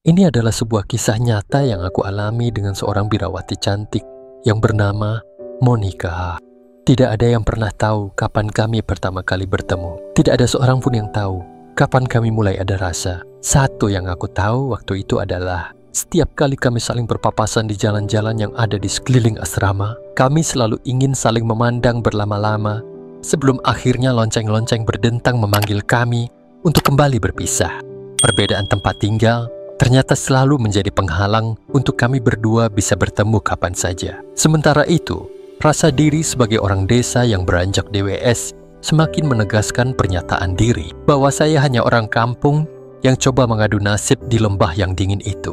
Ini adalah sebuah kisah nyata yang aku alami dengan seorang birawati cantik yang bernama Monica. Tidak ada yang pernah tahu kapan kami pertama kali bertemu. Tidak ada seorang pun yang tahu kapan kami mulai ada rasa. Satu yang aku tahu waktu itu adalah setiap kali kami saling berpapasan di jalan-jalan yang ada di sekeliling asrama, kami selalu ingin saling memandang berlama-lama sebelum akhirnya lonceng-lonceng berdentang memanggil kami untuk kembali berpisah. Perbedaan tempat tinggal ternyata selalu menjadi penghalang untuk kami berdua bisa bertemu kapan saja. Sementara itu, rasa diri sebagai orang desa yang beranjak DWS semakin menegaskan pernyataan diri bahwa saya hanya orang kampung yang coba mengadu nasib di lembah yang dingin itu.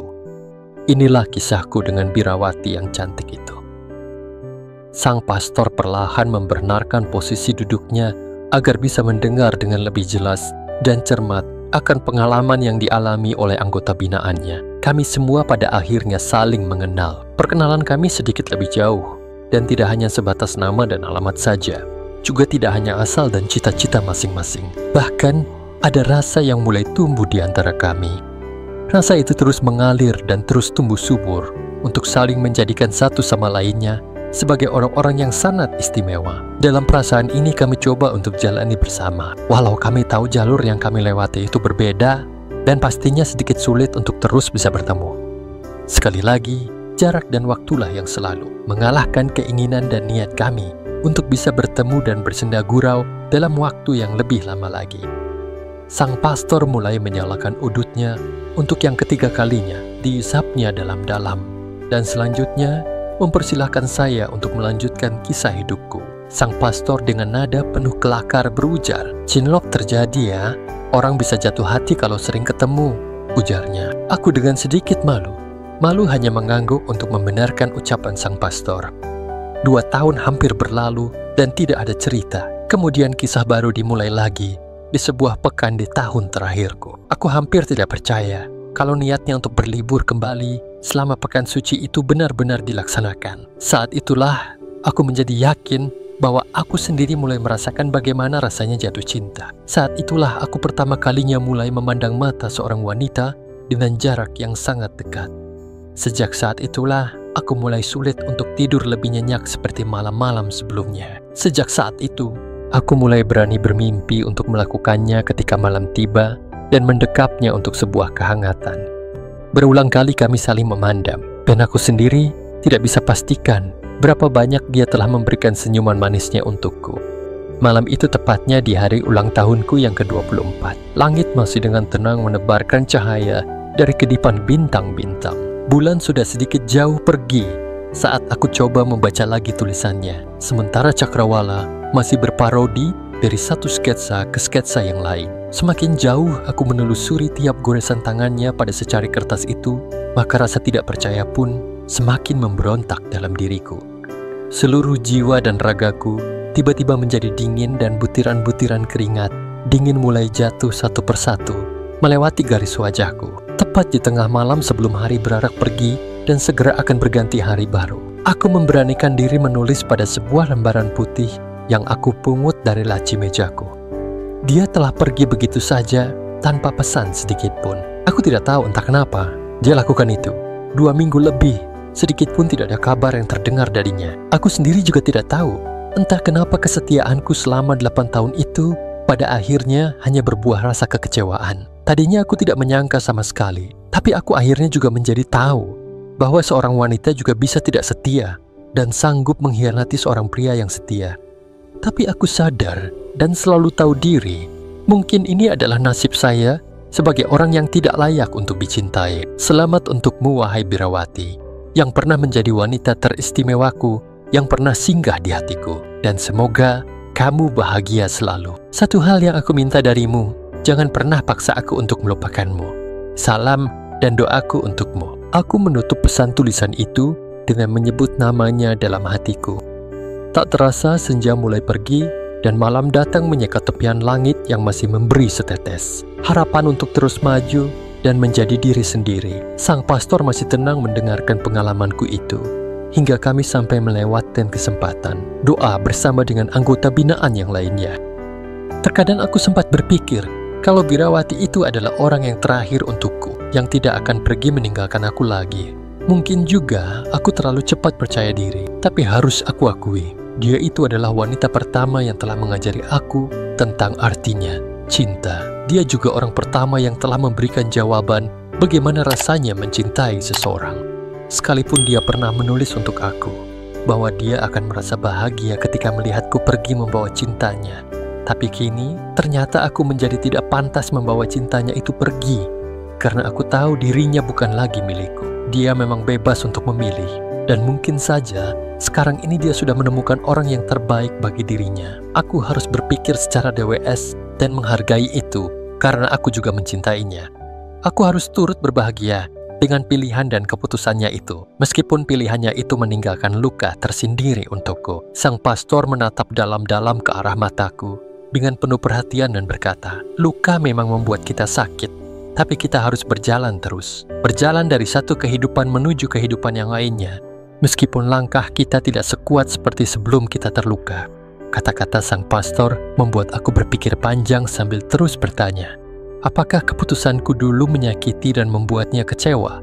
Inilah kisahku dengan birawati yang cantik itu. Sang pastor perlahan membenarkan posisi duduknya agar bisa mendengar dengan lebih jelas dan cermat akan pengalaman yang dialami oleh anggota binaannya. Kami semua pada akhirnya saling mengenal. Perkenalan kami sedikit lebih jauh, dan tidak hanya sebatas nama dan alamat saja. Juga tidak hanya asal dan cita-cita masing-masing. Bahkan, ada rasa yang mulai tumbuh di antara kami. Rasa itu terus mengalir dan terus tumbuh subur untuk saling menjadikan satu sama lainnya sebagai orang-orang yang sangat istimewa. Dalam perasaan ini kami coba untuk jalani bersama. Walau kami tahu jalur yang kami lewati itu berbeda dan pastinya sedikit sulit untuk terus bisa bertemu. Sekali lagi, jarak dan waktulah yang selalu mengalahkan keinginan dan niat kami untuk bisa bertemu dan bersenda gurau dalam waktu yang lebih lama lagi. Sang pastor mulai menyalakan udutnya untuk yang ketiga kalinya, diisapnya dalam-dalam, dan selanjutnya mempersilahkan saya untuk melanjutkan kisah hidupku. Sang pastor dengan nada penuh kelakar berujar, "Cinlok terjadi ya, orang bisa jatuh hati kalau sering ketemu," ujarnya. Aku dengan sedikit malu hanya mengangguk untuk membenarkan ucapan sang pastor. 2 tahun hampir berlalu dan tidak ada cerita. Kemudian kisah baru dimulai lagi di sebuah pekan di tahun terakhirku. Aku hampir tidak percaya kalau niatnya untuk berlibur kembali selama pekan suci itu benar-benar dilaksanakan. Saat itulah aku menjadi yakin bahwa aku sendiri mulai merasakan bagaimana rasanya jatuh cinta. Saat itulah aku pertama kalinya mulai memandang mata seorang wanita dengan jarak yang sangat dekat. Sejak saat itulah aku mulai sulit untuk tidur lebih nyenyak seperti malam-malam sebelumnya. Sejak saat itu, aku mulai berani bermimpi untuk melakukannya ketika malam tiba dan mendekapnya untuk sebuah kehangatan. Berulang kali kami saling memandang, dan aku sendiri tidak bisa pastikan berapa banyak dia telah memberikan senyuman manisnya untukku. Malam itu tepatnya di hari ulang tahunku yang ke-24. Langit masih dengan tenang menebarkan cahaya dari kedipan bintang-bintang. Bulan sudah sedikit jauh pergi saat aku coba membaca lagi tulisannya, sementara cakrawala masih berparodi dari satu sketsa ke sketsa yang lain. Semakin jauh aku menelusuri tiap goresan tangannya pada secari kertas itu, maka rasa tidak percaya pun semakin memberontak dalam diriku. Seluruh jiwa dan ragaku tiba-tiba menjadi dingin dan butiran-butiran keringat dingin mulai jatuh satu persatu melewati garis wajahku. Tepat di tengah malam sebelum hari berarak pergi dan segera akan berganti hari baru, aku memberanikan diri menulis pada sebuah lembaran putih yang aku pungut dari laci mejaku. Dia telah pergi begitu saja tanpa pesan sedikit pun. Aku tidak tahu entah kenapa dia lakukan itu. 2 minggu lebih, sedikit pun tidak ada kabar yang terdengar darinya. Aku sendiri juga tidak tahu entah kenapa kesetiaanku selama 8 tahun itu pada akhirnya hanya berbuah rasa kekecewaan. Tadinya aku tidak menyangka sama sekali, tapi aku akhirnya juga menjadi tahu bahwa seorang wanita juga bisa tidak setia dan sanggup mengkhianati seorang pria yang setia. Tapi aku sadar dan selalu tahu diri, mungkin ini adalah nasib saya sebagai orang yang tidak layak untuk dicintai. Selamat untukmu, wahai birawati, yang pernah menjadi wanita teristimewaku, yang pernah singgah di hatiku. Dan semoga kamu bahagia selalu. Satu hal yang aku minta darimu, jangan pernah paksa aku untuk melupakanmu. Salam dan doaku untukmu. Aku menutup pesan tulisan itu dengan menyebut namanya dalam hatiku. Tak terasa senja mulai pergi dan malam datang menyekat tepian langit yang masih memberi setetes harapan untuk terus maju dan menjadi diri sendiri. Sang pastor masih tenang mendengarkan pengalamanku itu hingga kami sampai melewatkan kesempatan doa bersama dengan anggota binaan yang lainnya. Terkadang aku sempat berpikir kalau birawati itu adalah orang yang terakhir untukku, yang tidak akan pergi meninggalkan aku lagi. Mungkin juga aku terlalu cepat percaya diri, tapi harus aku akui, dia itu adalah wanita pertama yang telah mengajari aku tentang artinya cinta. Dia juga orang pertama yang telah memberikan jawaban bagaimana rasanya mencintai seseorang. Sekalipun dia pernah menulis untuk aku bahwa dia akan merasa bahagia ketika melihatku pergi membawa cintanya. Tapi kini, ternyata aku menjadi tidak pantas membawa cintanya itu pergi, karena aku tahu dirinya bukan lagi milikku. Dia memang bebas untuk memilih, dan mungkin saja sekarang ini dia sudah menemukan orang yang terbaik bagi dirinya. Aku harus berpikir secara DWS dan menghargai itu, karena aku juga mencintainya. Aku harus turut berbahagia dengan pilihan dan keputusannya itu. Meskipun pilihannya itu meninggalkan luka tersendiri untukku. Sang pastor menatap dalam-dalam ke arah mataku dengan penuh perhatian dan berkata, luka memang membuat kita sakit, tapi kita harus berjalan terus. Berjalan dari satu kehidupan menuju kehidupan yang lainnya. Meskipun langkah kita tidak sekuat seperti sebelum kita terluka. Kata-kata sang pastor membuat aku berpikir panjang sambil terus bertanya, apakah keputusanku dulu menyakiti dan membuatnya kecewa?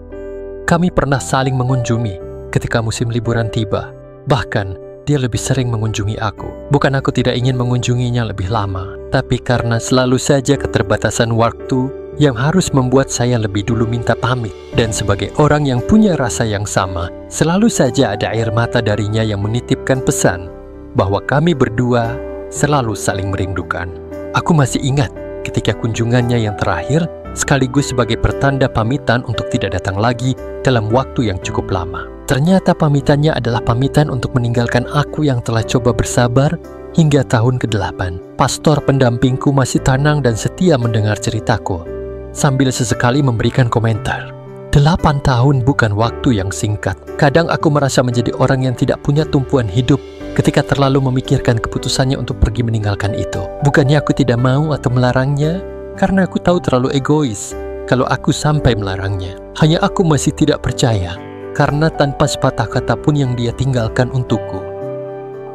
Kami pernah saling mengunjungi ketika musim liburan tiba. Bahkan, dia lebih sering mengunjungi aku. Bukan aku tidak ingin mengunjunginya lebih lama, tapi karena selalu saja keterbatasan waktu yang harus membuat saya lebih dulu minta pamit. Dan sebagai orang yang punya rasa yang sama, selalu saja ada air mata darinya yang menitipkan pesan bahwa kami berdua selalu saling merindukan. Aku masih ingat ketika kunjungannya yang terakhir, sekaligus sebagai pertanda pamitan untuk tidak datang lagi dalam waktu yang cukup lama. Ternyata pamitannya adalah pamitan untuk meninggalkan aku yang telah coba bersabar hingga tahun ke-8. Pastor pendampingku masih tenang dan setia mendengar ceritaku, sambil sesekali memberikan komentar. 8 tahun bukan waktu yang singkat. Kadang aku merasa menjadi orang yang tidak punya tumpuan hidup ketika terlalu memikirkan keputusannya untuk pergi meninggalkan itu. Bukannya aku tidak mau atau melarangnya, karena aku tahu terlalu egois kalau aku sampai melarangnya. Hanya aku masih tidak percaya, karena tanpa sepatah kata pun yang dia tinggalkan untukku.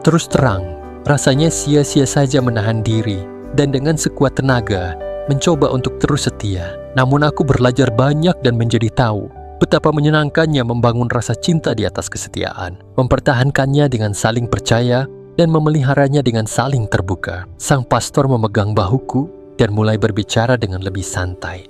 Terus terang, rasanya sia-sia saja menahan diri, dan dengan sekuat tenaga, mencoba untuk terus setia. Namun aku belajar banyak dan menjadi tahu betapa menyenangkannya membangun rasa cinta di atas kesetiaan, mempertahankannya dengan saling percaya, dan memeliharanya dengan saling terbuka. Sang pastor memegang bahuku dan mulai berbicara dengan lebih santai.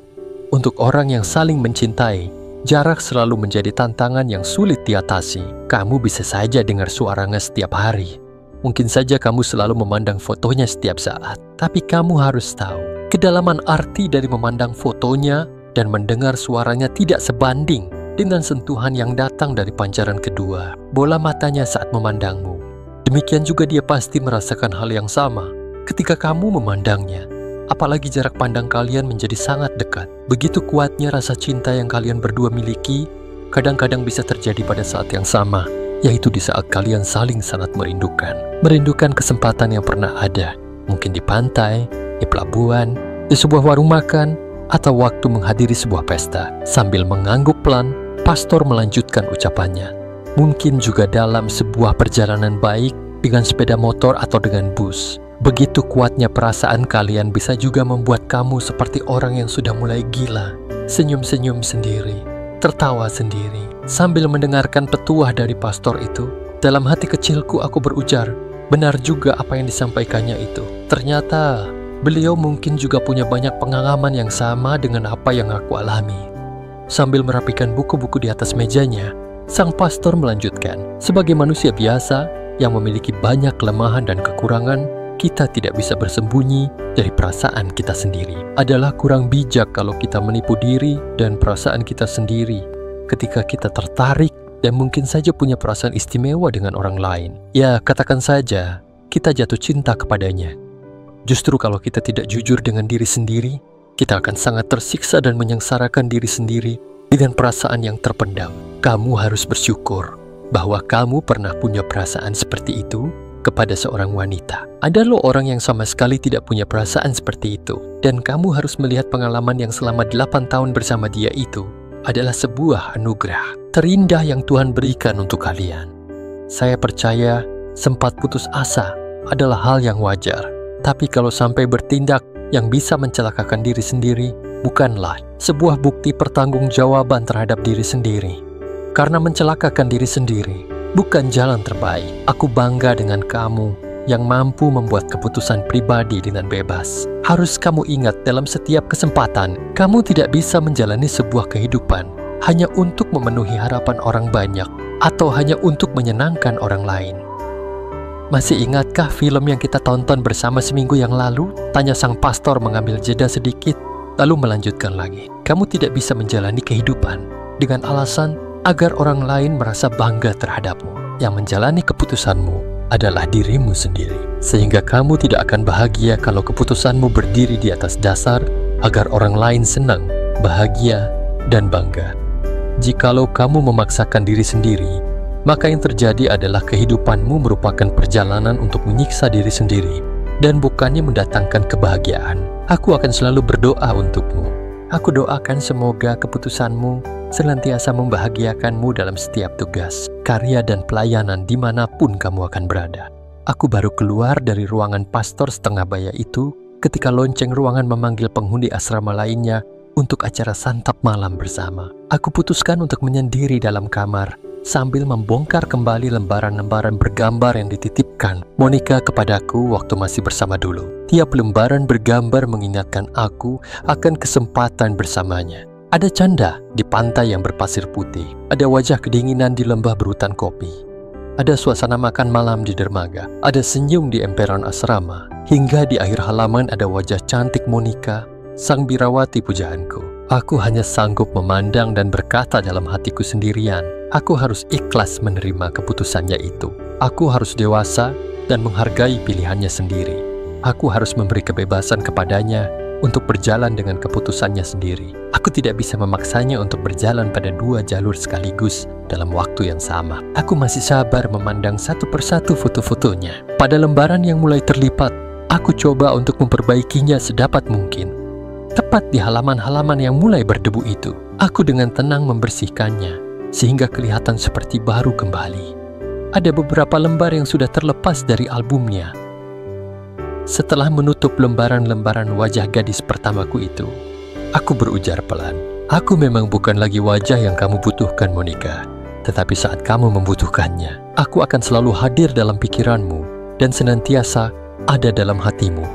Untuk orang yang saling mencintai, jarak selalu menjadi tantangan yang sulit diatasi. Kamu bisa saja dengar suaranya setiap hari. Mungkin saja kamu selalu memandang fotonya setiap saat. Tapi kamu harus tahu, kedalaman arti dari memandang fotonya dan mendengar suaranya tidak sebanding dengan sentuhan yang datang dari pancaran kedua, bola matanya saat memandangmu. Demikian juga dia pasti merasakan hal yang sama ketika kamu memandangnya. Apalagi jarak pandang kalian menjadi sangat dekat. Begitu kuatnya rasa cinta yang kalian berdua miliki, kadang-kadang bisa terjadi pada saat yang sama, yaitu di saat kalian saling sangat merindukan. Merindukan kesempatan yang pernah ada, mungkin di pantai, di pelabuhan, di sebuah warung makan, atau waktu menghadiri sebuah pesta. Sambil mengangguk pelan, pastor melanjutkan ucapannya. Mungkin juga dalam sebuah perjalanan baik dengan sepeda motor atau dengan bus. Begitu kuatnya perasaan kalian bisa juga membuat kamu seperti orang yang sudah mulai gila. Senyum-senyum sendiri, tertawa sendiri, sambil mendengarkan petuah dari pastor itu. Dalam hati kecilku aku berujar, benar juga apa yang disampaikannya itu. Ternyata beliau mungkin juga punya banyak pengalaman yang sama dengan apa yang aku alami. Sambil merapikan buku-buku di atas mejanya, sang pastor melanjutkan, sebagai manusia biasa yang memiliki banyak kelemahan dan kekurangan, kita tidak bisa bersembunyi dari perasaan kita sendiri. Adalah kurang bijak kalau kita menipu diri dan perasaan kita sendiri ketika kita tertarik dan mungkin saja punya perasaan istimewa dengan orang lain. Ya, katakan saja kita jatuh cinta kepadanya. Justru kalau kita tidak jujur dengan diri sendiri, kita akan sangat tersiksa dan menyengsarakan diri sendiri dengan perasaan yang terpendam. Kamu harus bersyukur bahwa kamu pernah punya perasaan seperti itu kepada seorang wanita. Ada loh orang yang sama sekali tidak punya perasaan seperti itu. Dan kamu harus melihat pengalaman yang selama 8 tahun bersama dia itu adalah sebuah anugerah terindah yang Tuhan berikan untuk kalian. Saya percaya sempat putus asa adalah hal yang wajar. Tapi kalau sampai bertindak yang bisa mencelakakan diri sendiri, bukanlah sebuah bukti pertanggungjawaban terhadap diri sendiri. Karena mencelakakan diri sendiri bukan jalan terbaik. Aku bangga dengan kamu yang mampu membuat keputusan pribadi dengan bebas. Harus kamu ingat, dalam setiap kesempatan, kamu tidak bisa menjalani sebuah kehidupan hanya untuk memenuhi harapan orang banyak atau hanya untuk menyenangkan orang lain. Masih ingatkah film yang kita tonton bersama seminggu yang lalu? Tanya sang pastor mengambil jeda sedikit, lalu melanjutkan lagi. Kamu tidak bisa menjalani kehidupan dengan alasan agar orang lain merasa bangga terhadapmu. Yang menjalani keputusanmu adalah dirimu sendiri. Sehingga kamu tidak akan bahagia kalau keputusanmu berdiri di atas dasar agar orang lain senang, bahagia, dan bangga. Jikalau kamu memaksakan diri sendiri, maka yang terjadi adalah kehidupanmu merupakan perjalanan untuk menyiksa diri sendiri dan bukannya mendatangkan kebahagiaan. Aku akan selalu berdoa untukmu. Aku doakan semoga keputusanmu senantiasa membahagiakanmu dalam setiap tugas, karya, dan pelayanan dimanapun kamu akan berada. Aku baru keluar dari ruangan pastor setengah baya itu ketika lonceng ruangan memanggil penghuni asrama lainnya untuk acara santap malam bersama. Aku putuskan untuk menyendiri dalam kamar sambil membongkar kembali lembaran-lembaran bergambar yang dititipkan Monica kepadaku waktu masih bersama dulu. Tiap lembaran bergambar mengingatkan aku akan kesempatan bersamanya. Ada canda di pantai yang berpasir putih, ada wajah kedinginan di lembah berhutan kopi, ada suasana makan malam di dermaga, ada senyum di emperan asrama, hingga di akhir halaman ada wajah cantik Monica, sang birawati pujaanku. Aku hanya sanggup memandang dan berkata dalam hatiku sendirian, aku harus ikhlas menerima keputusannya itu. Aku harus dewasa dan menghargai pilihannya sendiri. Aku harus memberi kebebasan kepadanya untuk berjalan dengan keputusannya sendiri. Aku tidak bisa memaksanya untuk berjalan pada dua jalur sekaligus dalam waktu yang sama. Aku masih sabar memandang satu persatu foto-fotonya. Pada lembaran yang mulai terlipat, aku coba untuk memperbaikinya sedapat mungkin. Tepat di halaman-halaman yang mulai berdebu itu, aku dengan tenang membersihkannya sehingga kelihatan seperti baru kembali. Ada beberapa lembar yang sudah terlepas dari albumnya. Setelah menutup lembaran-lembaran wajah gadis pertamaku itu, aku berujar pelan, aku memang bukan lagi wajah yang kamu butuhkan, Monica. Tetapi saat kamu membutuhkannya, aku akan selalu hadir dalam pikiranmu dan senantiasa ada dalam hatimu.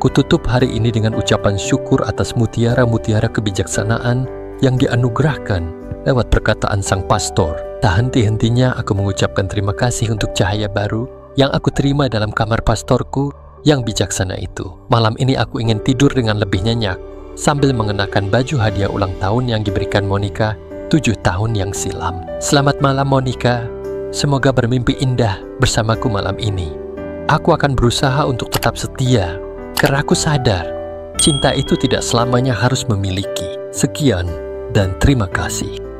Kututup hari ini dengan ucapan syukur atas mutiara-mutiara kebijaksanaan yang dianugerahkan lewat perkataan sang pastor. Tak henti-hentinya aku mengucapkan terima kasih untuk cahaya baru yang aku terima dalam kamar pastorku yang bijaksana itu. Malam ini aku ingin tidur dengan lebih nyenyak sambil mengenakan baju hadiah ulang tahun yang diberikan Monica 7 tahun yang silam. Selamat malam, Monica. Semoga bermimpi indah bersamaku malam ini. Aku akan berusaha untuk tetap setia, karena aku sadar cinta itu tidak selamanya harus memiliki. Sekian dan terima kasih.